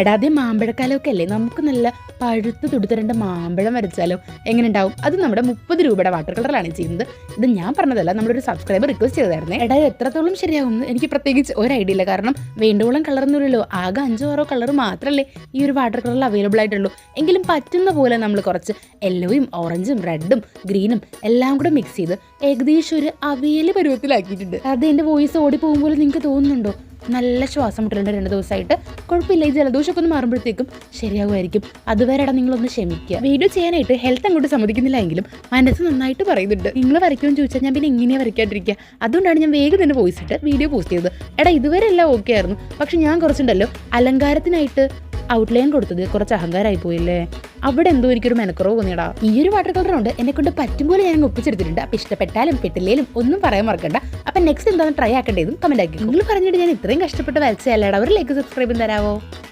എടാ ആദ്യം മാമ്പഴക്കാലമൊക്കെ അല്ലേ, നമുക്ക് നല്ല പഴുത്ത് തുടുത്ത മാമ്പഴം വരച്ചാലോ, എങ്ങനെ ഉണ്ടാവും? അത് നമ്മുടെ 30 രൂപയുടെ വാട്ടർ കളറിലാണ് ചെയ്യുന്നത്. ഇത് ഞാൻ പറഞ്ഞതല്ല, നമ്മളൊരു സബ്സ്ക്രൈബർ റിക്വസ്റ്റ് ചെയ്തായിരുന്നേ. എടാ എത്രത്തോളം ശരിയാവും എനിക്ക് പ്രത്യേകിച്ച് ഒരു ഐഡിയ ഇല്ല, കാരണം വേണ്ടോളം കളറൊന്നുമില്ലല്ലോ. ആകെ 5-6 കളർ മാത്രമല്ലേ ഈ ഒരു വാട്ടർ കളറിൽ അവൈലബിൾ ആയിട്ടുള്ളൂ. എങ്കിലും പറ്റുന്ന പോലെ നമ്മൾ കുറച്ച് യെല്ലോയും ഓറഞ്ചും റെഡും ഗ്രീനും എല്ലാം കൂടെ മിക്സ് ചെയ്ത് ഏകദേശം ഒരു അവിയൽ പരുവത്തിലാക്കിയിട്ടുണ്ട്. അത് എൻ്റെ വോയിസ് ഓടിപ്പോകുമ്പോൾ നിങ്ങൾക്ക് തോന്നുന്നുണ്ടോ? നല്ല ശ്വാസം മുട്ടലുണ്ട് 2 ദിവസമായിട്ട്. കുഴപ്പമില്ല, ഈ ജലദോഷമൊക്കെ ഒന്ന് മാറുമ്പോഴത്തേക്കും ശരിയാകുമായിരിക്കും. അതുവരെ നിങ്ങളൊന്ന് ക്ഷമിക്കുക. വീഡിയോ ചെയ്യാനായിട്ട് ഹെൽത്ത് അങ്ങോട്ട് സമ്മതിക്കുന്നില്ല എങ്കിലും മനസ്സ് നന്നായിട്ട് പറയുന്നുണ്ട്. നിങ്ങൾ വരയ്ക്കുമെന്ന് ചോദിച്ചാൽ ഞാൻ പിന്നെ എങ്ങനെയാണ് വരയ്ക്കാണ്ടിരിക്കുക? അതുകൊണ്ടാണ് ഞാൻ വേഗം തന്നെ വോയിസ് ഇട്ട് വീഡിയോ പോസ്റ്റ് ചെയ്തത്. എടാ ഇതുവരെ എല്ലാം ഓക്കെ ആയിരുന്നു, പക്ഷെ ഞാൻ കുറച്ചുണ്ടല്ലോ അലങ്കാരത്തിനായിട്ട് ഔട്ട്ലൈൻ കൊടുത്തത് കുറച്ച് അഹങ്കാരമായി പോയില്ലേ. അവിടെ എന്തോ എനിക്കൊരു മെനക്കുറവ് തോന്നിയടാ. ഈ ഒരു വാട്ടർ കളർ കൊണ്ട് എന്നെ കൊണ്ട് പറ്റും പോലെ ഞാൻ ഒപ്പിച്ചെടുത്തിട്ടുണ്ട്. അപ്പൊ ഇഷ്ടപ്പെട്ടാലും പെട്ടില്ലേലും ഒന്നും പറയാൻ മറക്കണ്ട. അപ്പൊ നെക്സ്റ്റ് എന്താണ് ട്രൈ ആക്കേണ്ടതും കമന്റ് ആക്കി. നിങ്ങൾ പറഞ്ഞിട്ട് ഞാൻ ഇത്രയും കഷ്ടപ്പെട്ട് വരച്ചല്ലേടാ, ഒരു ലൈക്ക് സബ്സ്ക്രൈബും തരാവോ?